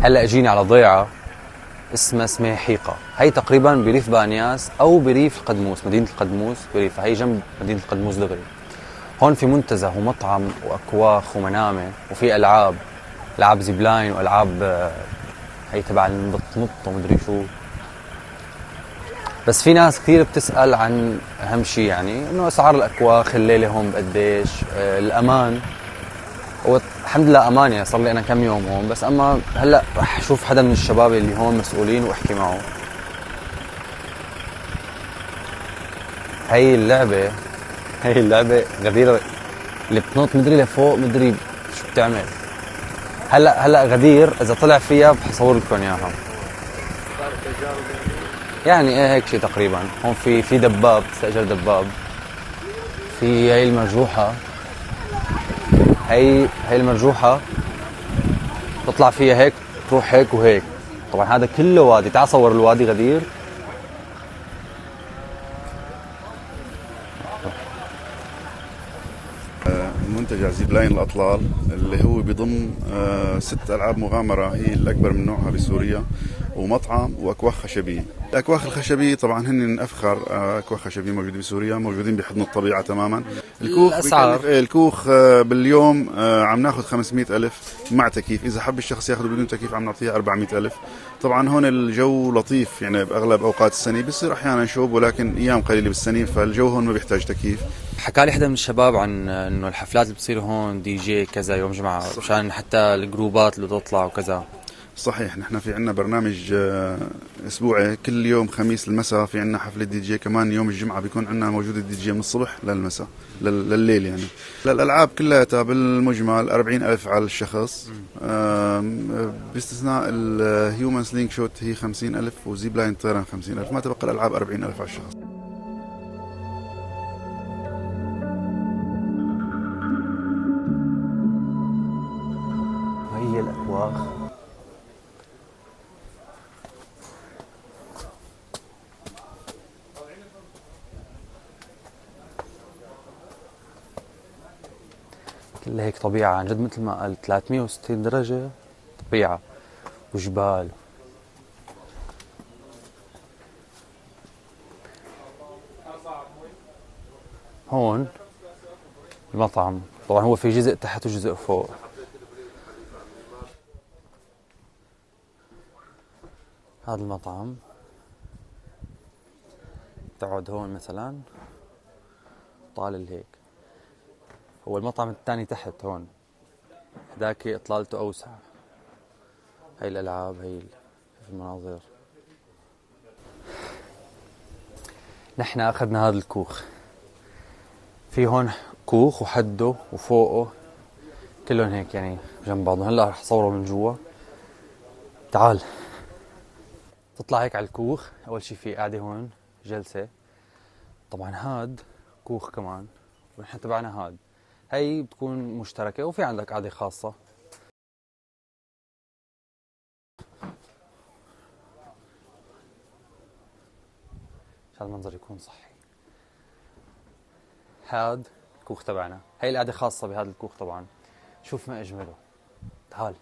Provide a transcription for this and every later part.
هلا اجيني على ضيعه اسمها حيقه، هي تقريبا بريف بانياس او بريف القدموس، مدينه القدموس بريف، هي جنب مدينه القدموس دغري. هون في منتزه ومطعم واكواخ ومنامه، وفي العاب زيبلاين والعاب هي تبع النط ومدري شو. بس في ناس كثير بتسال عن اهم شيء، يعني انه اسعار الاكواخ الليله هون بقديش، الامان. والحمد لله امان، يعني صار لي انا كم يوم هون، بس اما هلا رح اشوف حدا من الشباب اللي هون مسؤولين واحكي معه. هي اللعبه غدير اللي بتنط مدري لفوق، مدري شو بتعمل. هلا غدير اذا طلع فيها بحصور لكم اياها. يعني ايه هيك شيء تقريبا. هون في دباب، تستاجر دباب. في هي المرجوحه، هي المرجوحه تطلع فيها هيك، تروح هيك وهيك. طبعا هذا كله وادي، تعال صور الوادي غدير. منتجع زيبلاين الأطلال اللي هو بيضم 6 ألعاب مغامرة هي الأكبر من نوعها بسوريا، ومطعم وأكواخ خشبية. الأكواخ الخشبية طبعا هن من أفخر أكواخ خشبية موجودة بسوريا، موجودين بحضن الطبيعة تماما. الكوخ باليوم عم ناخذ 500,000 مع تكييف، إذا حب الشخص ياخذه بدون تكييف عم نعطيه 400,000. طبعا هون الجو لطيف، يعني بأغلب أوقات السنة بيصير أحيانا شوب، ولكن أيام قليلة بالسنة، فالجو هون ما بيحتاج تكييف. حكى لي حدا من الشباب عن انه الحفلات اللي بتصير هون دي جي كذا يوم جمعة، مشان حتى الجروبات اللي تطلع وكذا. صحيح، نحن في عنا برنامج اسبوعي، كل يوم خميس المساء في عنا حفلة دي جي، كمان يوم الجمعة بيكون عنا موجود الدي جي من الصبح للمساء لليل يعني. الألعاب كلها بالمجمل 40,000 على الشخص، باستثناء الهيومن سلينج شوت هي 50,000، وزيب لاين طيران 50,000، ما تبقى الألعاب 40,000 على الشخص. هي الأكواخ. كلها هيك طبيعة عن جد، مثل ما قلت 360 درجة طبيعة وجبال. هون المطعم طبعا هو في جزء تحت وجزء فوق. هذا المطعم تقعد هون مثلا طالع هيك. هو المطعم الثاني تحت هون، هداك اطلالته اوسع. هاي الالعاب، هاي المناظر. نحن اخذنا هذا الكوخ، في هون كوخ وحده وفوقه كلهم هيك يعني جنب بعضهم. هلا رح صوره من جوا. تعال تطلع هيك على الكوخ. اول شي في قاعده هون جلسه. طبعا هاد كوخ كمان، ونحن تبعنا هاد. هي بتكون مشتركه، وفي عندك قاعده خاصه. عشان المنظر يكون صحي. هاد الكوخ تبعنا، هي القاعده خاصه بهذا الكوخ طبعا. شوف ما اجمله. تعال.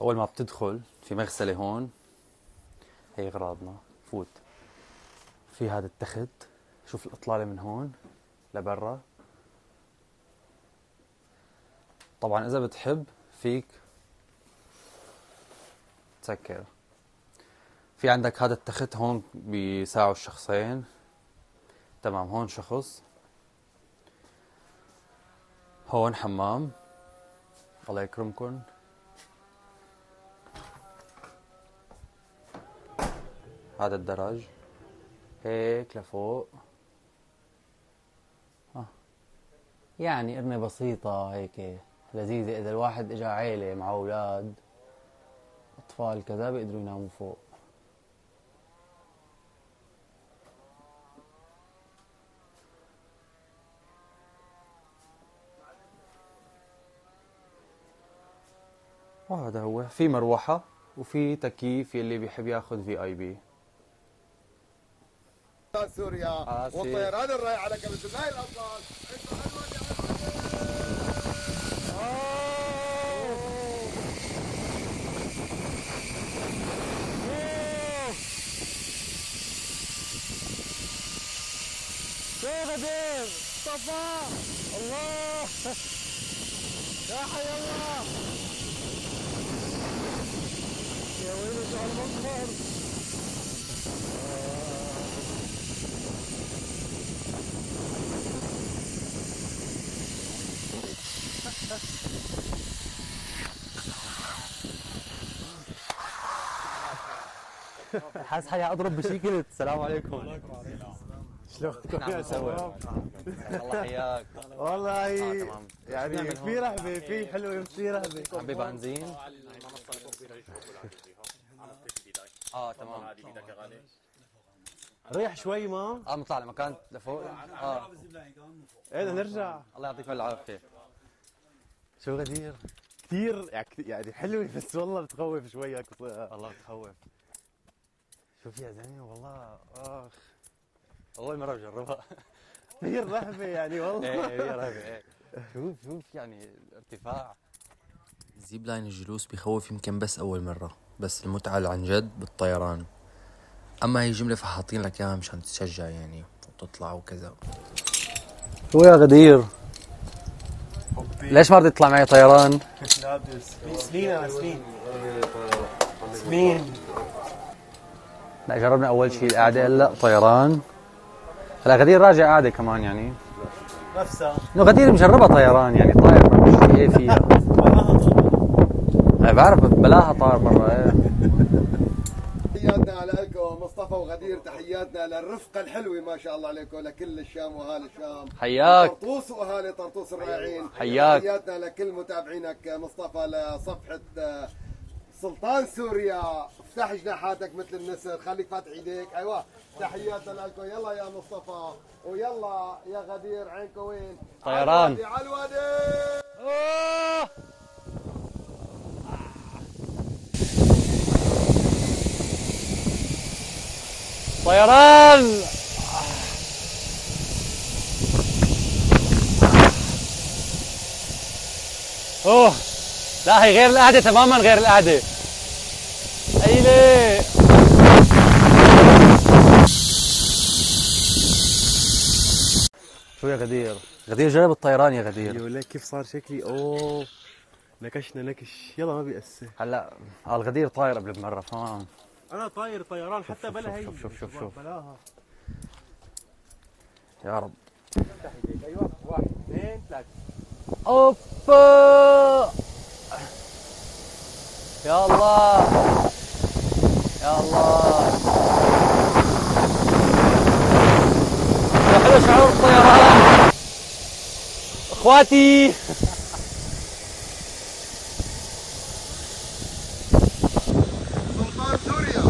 اول ما بتدخل في مغسله هون، هي اغراضنا. فوت في هذا التخت، شوف الاطلاله من هون لبرا. طبعا اذا بتحب فيك تسكر. في عندك هذا التخت هون بيساعوا الشخصين. تمام، هون شخص، هون حمام. الله يكرمكن. هذا الدرج هيك لفوق. يعني قرنة بسيطة هيك لذيذة. إذا الواحد إجا عيلة مع أولاد أطفال كذا بيقدروا يناموا فوق. وهذا هو. في مروحة وفي تكييف يلي بيحب ياخذ VIP. سوريا والطيران الرايح على كبد هاي الأطلال. شو غدير مصطفى الله يا حي الله يا ويلي شو هالمنظر حاسس حالي اضرب بشكل. السلام عليكم. شلونكم يا شباب؟ الله حياك. والله يعني في رهبه، في حلوه في رهبه. عبي بنزين؟ تمام. ريح شوي ما؟ نطلع لمكان لفوق. ايه بدنا نرجع. الله يعطيكم العافيه. شو غدير؟ كثير يعني حلوه بس والله بتخوف شوي. والله بتخوف. شو فيها زلمه والله اول مره بجربها. كثير رهبه يعني والله. ايه رهبه ايه. شوف يعني الارتفاع. الزيب لاين الجلوس بخوف يمكن بس اول مره، بس المتعه اللي عن جد بالطيران. اما هي جمله فحاطين لك اياها مشان تتشجع يعني وتطلع وكذا. شو يا غدير؟ ليش ما رضيت تطلع معي طيران؟ كنت لابس سنين. لا جربنا اول شيء القعده، هلا طيران. هلا غدير راجع قاعده كمان يعني نفسها انه غدير مجربها طيران يعني طاير ما مش ايه فيها. ايه بعرف بلاها طار مره. ايه تحياتنا لكم مصطفى وغدير، تحياتنا للرفقه الحلوه ما شاء الله عليكم، لكل الشام واهالي الشام. حياك. طرطوس واهالي طرطوس الرائعين. حياك. تحياتنا لكل متابعينك مصطفى لصفحه سلطان سوريا. افتح جناحاتك مثل النسر، خليك فاتح ايديك. ايوه تحياتنا لكم. يلا يا مصطفى ويلا يا غدير. عينكم وين؟ طيران على الوادي. طيران. لا هي غير القعده تماما، غير القعده. ايلي شو يا غدير؟ غدير جرب الطيران يا غدير. ايوه ليك كيف صار شكلي. اوه نكشنا نكش. يلا ما بيأثر. هلا الغدير طاير قبل بمره تمام. انا طاير طيران حتى بلا هي. شوف بلاها. يا رب. ايوه 1 2 3. اوبا يا الله يا الله يا حلو شعور الطيران اخواتي. سلطان سوريا.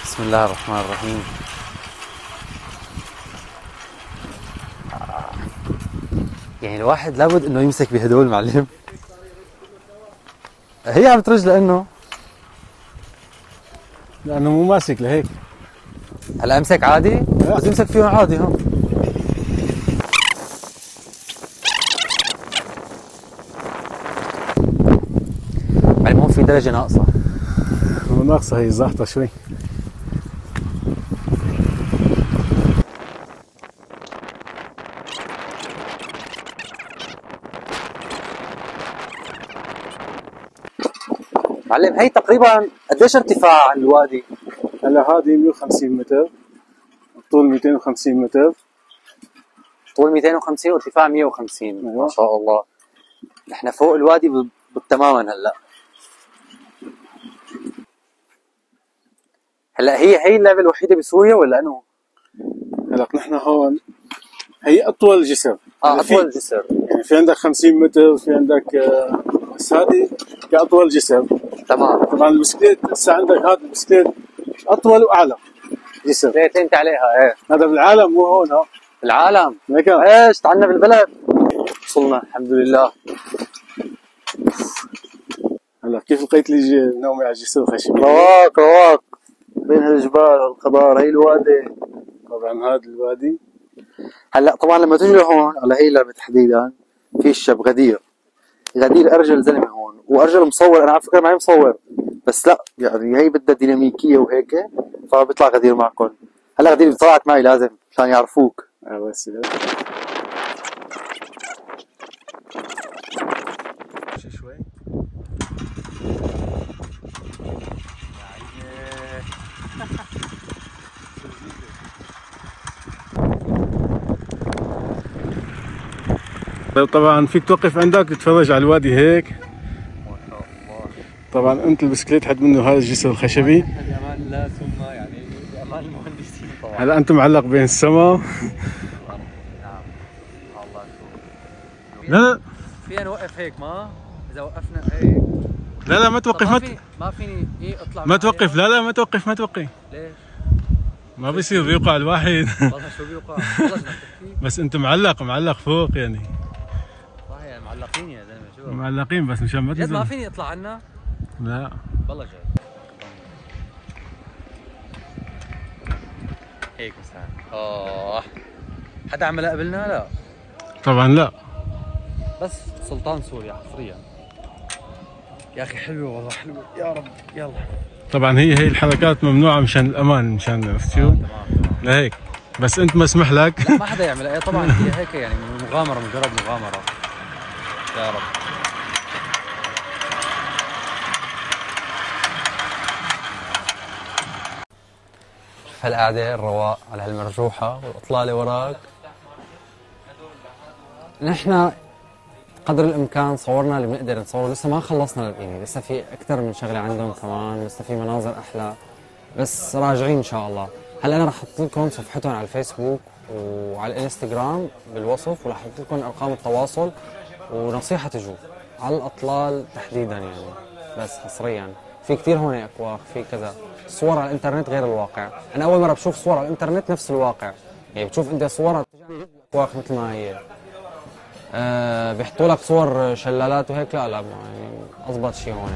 بسم الله الرحمن الرحيم. يعني الواحد لابد انه يمسك بهدول معلم. هي عم ترج لانه مو ماسك لهيك. هلا امسك عادي؟ بس امسك فيهم عادي. ها معلم هون في درجة ناقصة. مو ناقصه، هي زاحطه شوي. معلم هي تقريبا قديش ارتفاع عن الوادي؟ هلا هذه 150 متر، الطول 250 متر. طول 250 وارتفاع 150. ما شاء الله. نحن فوق الوادي بالتماما هلا. هلا هي اللعبة الوحيدة بسوريا ولا انه؟ هلا نحن هون هي اطول جسر. اطول جسر. يعني في عندك 50 متر وفي عندك بس هذه كاطول جسر. تمام. طبعا البسكليت هسه عندك هذا البسكليت اطول واعلى جسر. ليت انت عليها. ايه هذا بالعالم مو هون. ها العالم مكان. ايش تعالنا بالبلد. وصلنا الحمد لله. هلا كيف لقيت لي نومي على الجسر الخشبي؟ رواق بين هالجبال والخضار. هي الوادي. طبعا هذا الوادي هلا طبعا لما تجي لهون على هي اللعبه تحديدا في الشب غدير. غدير ارجل زلمه هون وارجل مصور، انا على فكره معي مصور بس لا يعني هي بدها ديناميكيه وهيك فبيطلع غدير معكم. هلا غدير طلعت معي لازم عشان يعرفوك. بس شوي طبعا فيك توقف عندك تتفرج على الوادي هيك. ما شاء الله. طبعا انت البسكليت حد منه هذا الجسر الخشبي. بامان لا ثم يعني بامان المهندسين طبعا. هلا انت معلق بين السماء. نعم الله شوف. لا فينا نوقف هيك ما؟ اذا وقفنا هيك لا ما توقف. ما فيني اطلع ما توقف. لا ما توقف. ليش؟ ما بيصير بيوقع الواحد. والله شو بيوقع؟ والله بس انت معلق فوق يعني. صح يعني معلقين يا زلمه شو؟ معلقين بس مشان ما جد ما فيني اطلع عنا؟ لا والله جد. هيك مثلا. حدا عملها قبلنا؟ لا طبعا لا. بس سلطان سوريا حصريا. يا اخي حلوه والله حلوه يا رب. يلا طبعا هي الحركات ممنوعه مشان الامان، مشان عرفت شو؟ تمام. لهيك بس انت مسمح لك. لا ما حدا يعملها. طبعا هي هيك يعني مغامره، مجرد مغامره. يا رب. شوف هالقعده الرواق على هالمرجوحه والاطلاله وراك. نحن قدر الامكان صورنا اللي بنقدر نصوره، لسه ما خلصنا يعني لسه في اكثر من شغله عندهم كمان، لسه في مناظر احلى بس راجعين ان شاء الله. هلا انا رح احط لكم صفحتهم على الفيسبوك وعلى الانستغرام بالوصف، ورح احط لكم ارقام التواصل، ونصيحه تجوا على الاطلال تحديدا يعني. بس حصريا في كثير هون اكواخ، في كذا. الصور على الانترنت غير الواقع. انا اول مره بشوف صور على الانترنت نفس الواقع، يعني بتشوف انت صورها اكواخ مثل ما هي. بيحطوا لك صور شلالات وهيك، لا يعني اضبط شيء هون.